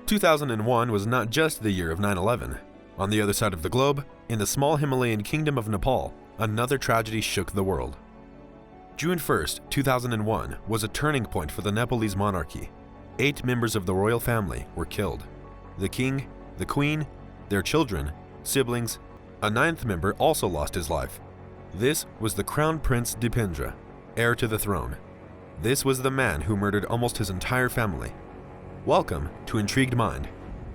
2001 was not just the year of 9/11. On the other side of the globe, in the small Himalayan kingdom of Nepal, another tragedy shook the world. June 1st, 2001 was a turning point for the Nepalese monarchy. 8 members of the royal family were killed. The king, the queen, their children, siblings. A 9th member also lost his life. This was the Crown Prince Dipendra, heir to the throne. This was the man who murdered almost his entire family. Welcome to Intrigued Mind.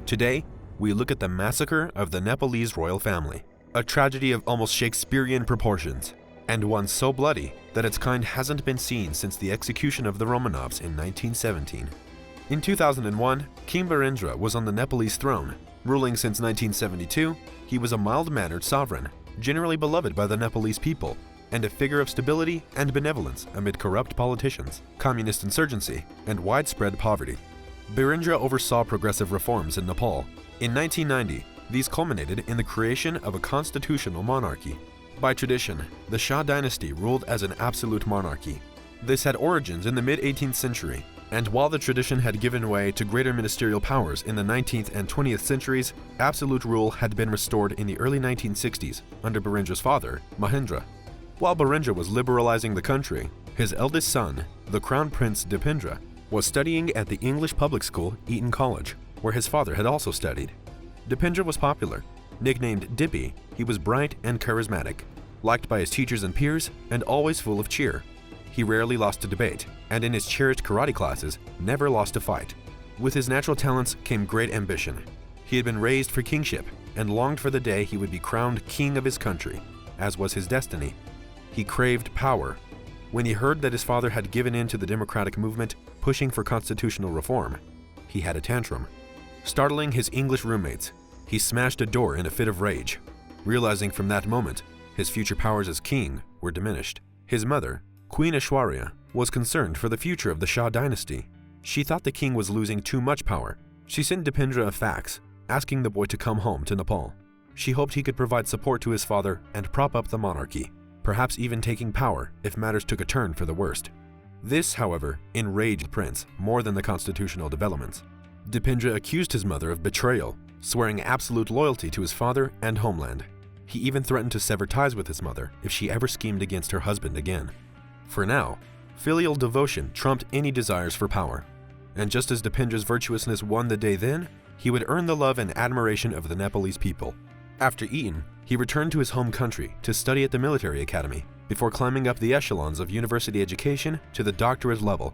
Today, we look at the massacre of the Nepalese royal family, a tragedy of almost Shakespearean proportions, and one so bloody that its kind hasn't been seen since the execution of the Romanovs in 1917. In 2001, King Dhirendra was on the Nepalese throne. Ruling since 1972, he was a mild-mannered sovereign, generally beloved by the Nepalese people, and a figure of stability and benevolence amid corrupt politicians, communist insurgency, and widespread poverty. Dhirendra oversaw progressive reforms in Nepal. In 1990, these culminated in the creation of a constitutional monarchy. By tradition, the Shah dynasty ruled as an absolute monarchy. This had origins in the mid-18th century, and while the tradition had given way to greater ministerial powers in the 19th and 20th centuries, absolute rule had been restored in the early 1960s under Dhirendra's father, Mahendra. While Dhirendra was liberalizing the country, his eldest son, the Crown Prince Dipendra, was studying at the English public school Eton College, where his father had also studied. Dipendra was popular. Nicknamed Dippy, he was bright and charismatic, liked by his teachers and peers, and always full of cheer. He rarely lost a debate, and in his cherished karate classes, never lost a fight. With his natural talents came great ambition. He had been raised for kingship, and longed for the day he would be crowned king of his country, as was his destiny. He craved power. When he heard that his father had given in to the democratic movement, pushing for constitutional reform, he had a tantrum. Startling his English roommates, he smashed a door in a fit of rage. Realizing from that moment, his future powers as king were diminished. His mother, Queen Aishwarya, was concerned for the future of the Shah dynasty. She thought the king was losing too much power. She sent Dipendra a fax, asking the boy to come home to Nepal. She hoped he could provide support to his father and prop up the monarchy, perhaps even taking power if matters took a turn for the worst. This, however, enraged Prince more than the constitutional developments. Dipendra accused his mother of betrayal, swearing absolute loyalty to his father and homeland. He even threatened to sever ties with his mother if she ever schemed against her husband again. For now, filial devotion trumped any desires for power, and just as Dipendra's virtuousness won the day then, he would earn the love and admiration of the Nepalese people. After Eton, he returned to his home country to study at the military academy, before climbing up the echelons of university education to the doctorate level.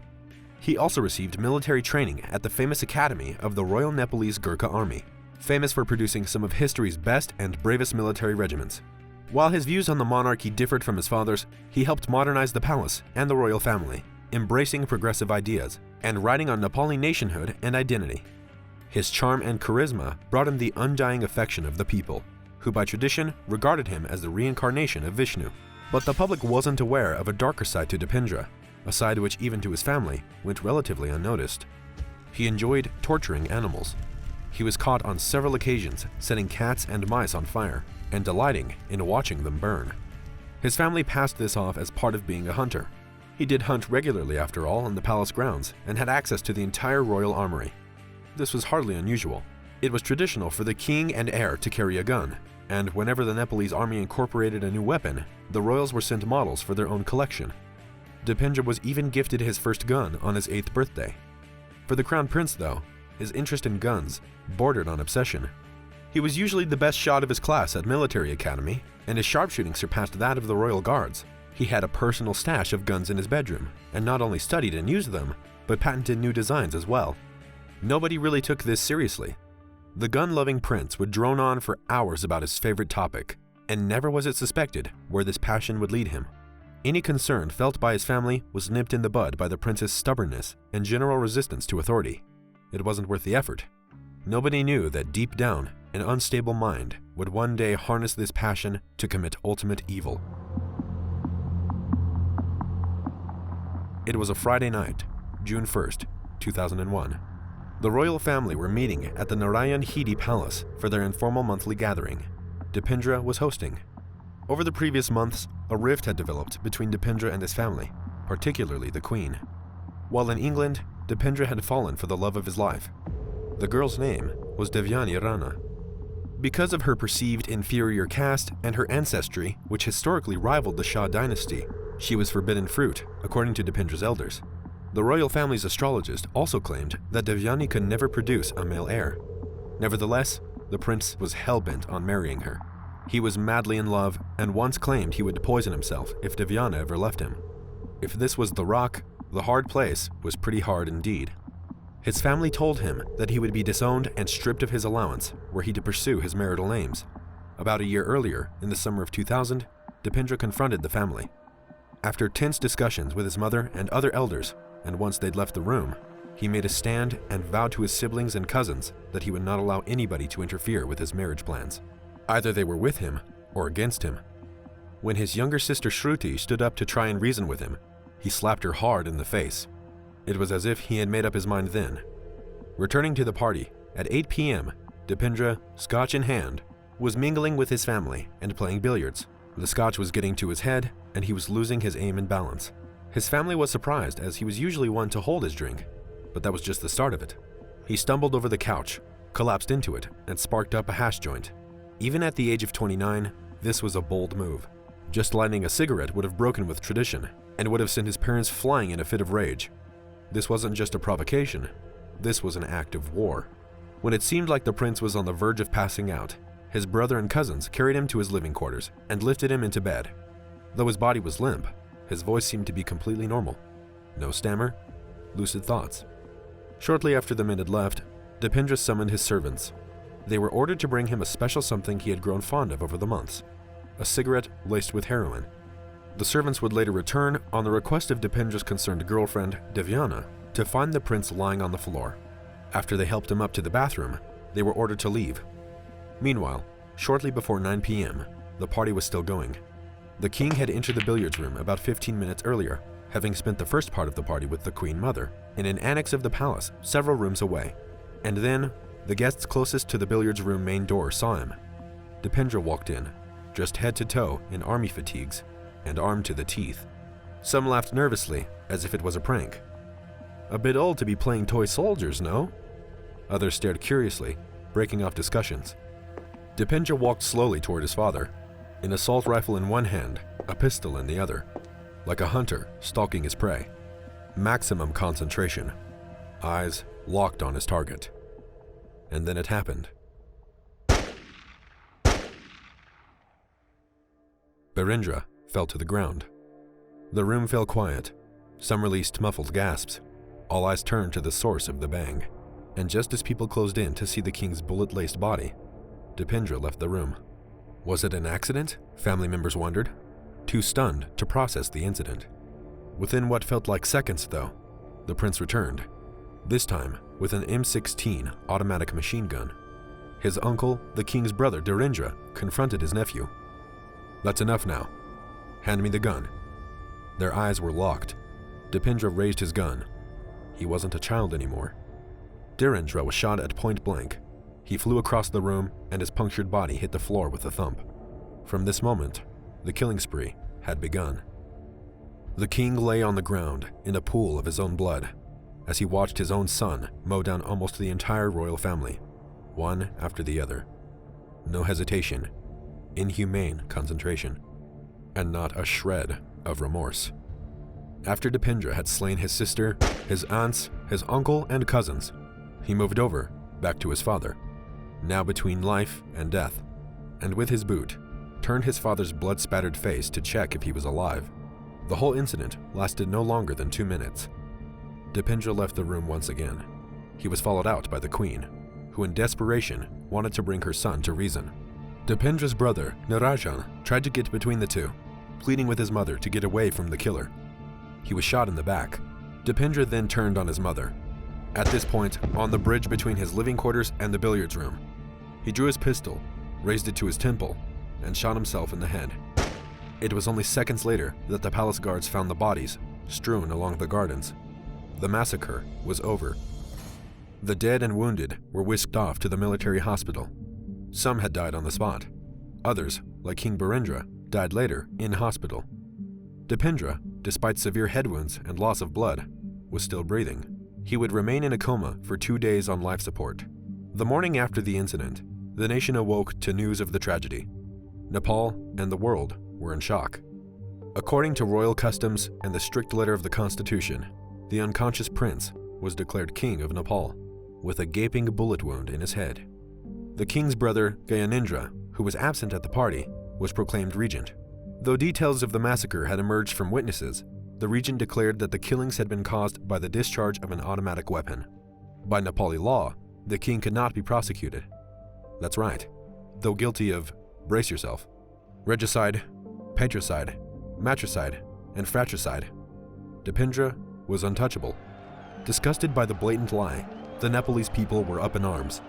He also received military training at the famous academy of the Royal Nepalese Gurkha Army, famous for producing some of history's best and bravest military regiments. While his views on the monarchy differed from his father's, he helped modernize the palace and the royal family, embracing progressive ideas and writing on Nepali nationhood and identity. His charm and charisma brought him the undying affection of the people, who by tradition regarded him as the reincarnation of Vishnu. But the public wasn't aware of a darker side to Dipendra, a side which even to his family went relatively unnoticed. He enjoyed torturing animals. He was caught on several occasions setting cats and mice on fire and delighting in watching them burn. His family passed this off as part of being a hunter. He did hunt regularly after all in the palace grounds and had access to the entire royal armory. This was hardly unusual. It was traditional for the king and heir to carry a gun, and whenever the Nepalese army incorporated a new weapon, the royals were sent models for their own collection. Dipendra was even gifted his first gun on his 8th birthday. For the crown prince, though, his interest in guns bordered on obsession. He was usually the best shot of his class at military academy, and his sharpshooting surpassed that of the royal guards. He had a personal stash of guns in his bedroom, and not only studied and used them, but patented new designs as well. Nobody really took this seriously. The gun-loving prince would drone on for hours about his favorite topic, and never was it suspected where this passion would lead him. Any concern felt by his family was nipped in the bud by the prince's stubbornness and general resistance to authority. It wasn't worth the effort. Nobody knew that deep down, an unstable mind would one day harness this passion to commit ultimate evil. It was a Friday night, June 1st, 2001. The royal family were meeting at the Narayanhiti palace for their informal monthly gathering. Dipendra was hosting. Over the previous months, a rift had developed between Dipendra and his family, particularly the queen. While in England, Dipendra had fallen for the love of his life. The girl's name was Devyani Rana. Because of her perceived inferior caste and her ancestry, which historically rivaled the Shah dynasty, she was forbidden fruit, according to Dipendra's elders. The royal family's astrologist also claimed that Devyani could never produce a male heir. Nevertheless, the prince was hell-bent on marrying her. He was madly in love and once claimed he would poison himself if Devyani ever left him. If this was the rock, the hard place was pretty hard indeed. His family told him that he would be disowned and stripped of his allowance were he to pursue his marital aims. About a year earlier, in the summer of 2000, Dipendra confronted the family. After tense discussions with his mother and other elders, and once they'd left the room, he made a stand and vowed to his siblings and cousins that he would not allow anybody to interfere with his marriage plans. Either they were with him or against him. When his younger sister Shruti stood up to try and reason with him, he slapped her hard in the face. It was as if he had made up his mind then. Returning to the party, at 8 p.m., Dipendra, scotch in hand, was mingling with his family and playing billiards. The scotch was getting to his head, and he was losing his aim and balance. His family was surprised, as he was usually one to hold his drink, but that was just the start of it. He stumbled over the couch, collapsed into it, and sparked up a hash joint. Even at the age of 29, this was a bold move. Just lighting a cigarette would have broken with tradition, and would have sent his parents flying in a fit of rage. This wasn't just a provocation, this was an act of war. When it seemed like the prince was on the verge of passing out, his brother and cousins carried him to his living quarters and lifted him into bed. Though his body was limp, his voice seemed to be completely normal. No stammer, lucid thoughts. Shortly after the men had left, Dipendra summoned his servants. They were ordered to bring him a special something he had grown fond of over the months, a cigarette laced with heroin. The servants would later return on the request of Dipendra's concerned girlfriend, Devyani, to find the prince lying on the floor. After they helped him up to the bathroom, they were ordered to leave. Meanwhile, shortly before 9 p.m., the party was still going. The king had entered the billiards room about 15 minutes earlier, having spent the first part of the party with the queen mother in an annex of the palace several rooms away. And then, the guests closest to the billiards room main door saw him. Dipendra walked in, dressed head to toe in army fatigues and armed to the teeth. Some laughed nervously, as if it was a prank. A bit old to be playing toy soldiers, no? Others stared curiously, breaking off discussions. Dipendra walked slowly toward his father, an assault rifle in one hand, a pistol in the other, like a hunter stalking his prey. Maximum concentration, eyes locked on his target. And then it happened. Dhirendra fell to the ground. The room fell quiet. Some released muffled gasps. All eyes turned to the source of the bang. And just as people closed in to see the king's bullet-laced body, Dipendra left the room. Was it an accident? Family members wondered, too stunned to process the incident. Within what felt like seconds, though, the prince returned, this time with an M16 automatic machine gun. His uncle, the king's brother Dhirendra, confronted his nephew. "That's enough now. Hand me the gun." Their eyes were locked. Dipendra raised his gun. He wasn't a child anymore. Dhirendra was shot at point blank. He flew across the room, and his punctured body hit the floor with a thump. From this moment, the killing spree had begun. The king lay on the ground in a pool of his own blood as he watched his own son mow down almost the entire royal family, one after the other. No hesitation, inhumane concentration, and not a shred of remorse. After Dipendra had slain his sister, his aunts, his uncle, and cousins, he moved over, back to his father, now between life and death, and with his boot, turned his father's blood-spattered face to check if he was alive. The whole incident lasted no longer than 2 minutes. Dipendra left the room once again. He was followed out by the queen, who in desperation wanted to bring her son to reason. Dipendra's brother, Nirajan, tried to get between the two, pleading with his mother to get away from the killer. He was shot in the back. Dipendra then turned on his mother. At this point, on the bridge between his living quarters and the billiards room, he drew his pistol, raised it to his temple, and shot himself in the head. It was only seconds later that the palace guards found the bodies strewn along the gardens. The massacre was over. The dead and wounded were whisked off to the military hospital. Some had died on the spot. Others, like King Dhirendra, died later in hospital. Dipendra, despite severe head wounds and loss of blood, was still breathing. He would remain in a coma for 2 days on life support. The morning after the incident, the nation awoke to news of the tragedy. Nepal and the world were in shock. According to royal customs and the strict letter of the constitution, the unconscious prince was declared king of Nepal, with a gaping bullet wound in his head. The king's brother, Gyanendra, who was absent at the party, was proclaimed regent. Though details of the massacre had emerged from witnesses, the regent declared that the killings had been caused by the discharge of an automatic weapon. By Nepali law, the king could not be prosecuted. That's right, though guilty of, brace yourself, regicide, patricide, matricide, and fratricide. Dipendra was untouchable. Disgusted by the blatant lie, the Nepalese people were up in arms.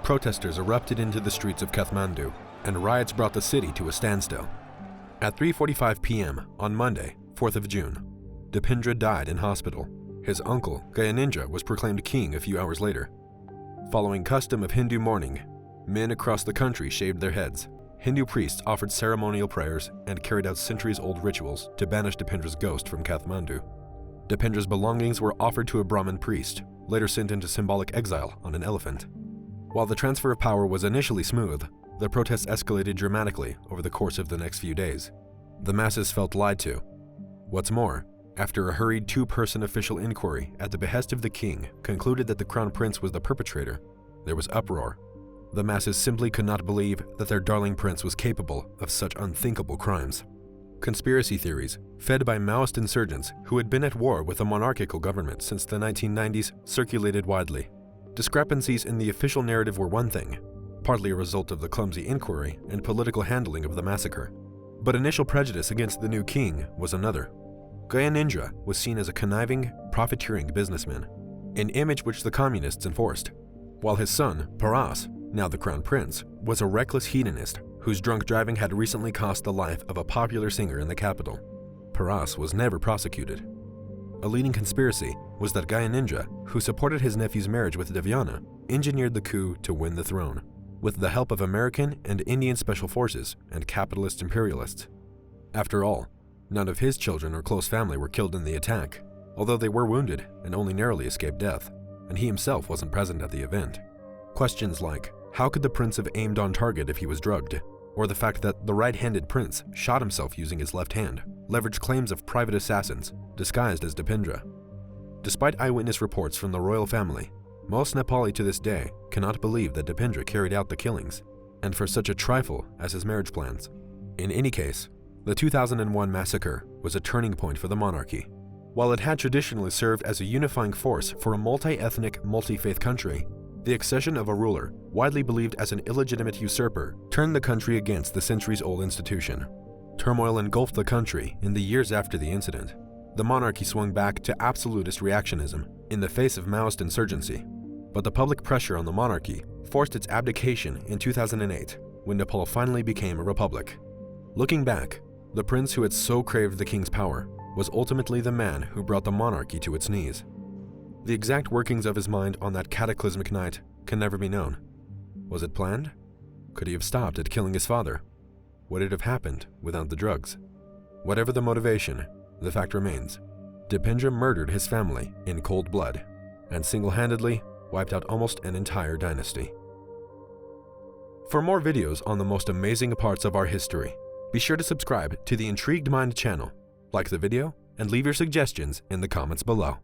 Protesters erupted into the streets of Kathmandu, and riots brought the city to a standstill. At 3:45 p.m. on Monday, 4th of June, Dipendra died in hospital. His uncle, Gyanendra, was proclaimed king a few hours later. Following custom of Hindu mourning, men across the country shaved their heads. Hindu priests offered ceremonial prayers and carried out centuries-old rituals to banish Dipendra's ghost from Kathmandu. Dipendra's belongings were offered to a Brahmin priest, later sent into symbolic exile on an elephant. While the transfer of power was initially smooth, the protests escalated dramatically over the course of the next few days. The masses felt lied to. What's more, after a hurried two-person official inquiry at the behest of the king concluded that the crown prince was the perpetrator, there was uproar. The masses simply could not believe that their darling prince was capable of such unthinkable crimes. Conspiracy theories, fed by Maoist insurgents who had been at war with the monarchical government since the 1990s, circulated widely. Discrepancies in the official narrative were one thing, partly a result of the clumsy inquiry and political handling of the massacre. But initial prejudice against the new king was another. Gyanendra was seen as a conniving, profiteering businessman, an image which the communists enforced, while his son, Paras, now the crown prince, was a reckless hedonist whose drunk driving had recently cost the life of a popular singer in the capital. Paras was never prosecuted. A leading conspiracy was that Gyanendra, who supported his nephew's marriage with Devyani, engineered the coup to win the throne, with the help of American and Indian special forces and capitalist imperialists. After all, none of his children or close family were killed in the attack, although they were wounded and only narrowly escaped death, and he himself wasn't present at the event. Questions like, how could the prince have aimed on target if he was drugged? Or the fact that the right-handed prince shot himself using his left hand, leveraged claims of private assassins, disguised as Dipendra. Despite eyewitness reports from the royal family, most Nepali to this day cannot believe that Dipendra carried out the killings, and for such a trifle as his marriage plans. In any case, the 2001 massacre was a turning point for the monarchy. While it had traditionally served as a unifying force for a multi-ethnic, multi-faith country, the accession of a ruler, widely believed as an illegitimate usurper, turned the country against the centuries-old institution. Turmoil engulfed the country in the years after the incident. The monarchy swung back to absolutist reactionism in the face of Maoist insurgency. But the public pressure on the monarchy forced its abdication in 2008, when Nepal finally became a republic. Looking back, the prince who had so craved the king's power was ultimately the man who brought the monarchy to its knees. The exact workings of his mind on that cataclysmic night can never be known. Was it planned? Could he have stopped at killing his father? Would it have happened without the drugs? Whatever the motivation, the fact remains. Dipendra murdered his family in cold blood and single-handedly wiped out almost an entire dynasty. For more videos on the most amazing parts of our history, be sure to subscribe to the Intrigued Mind channel, like the video, and leave your suggestions in the comments below.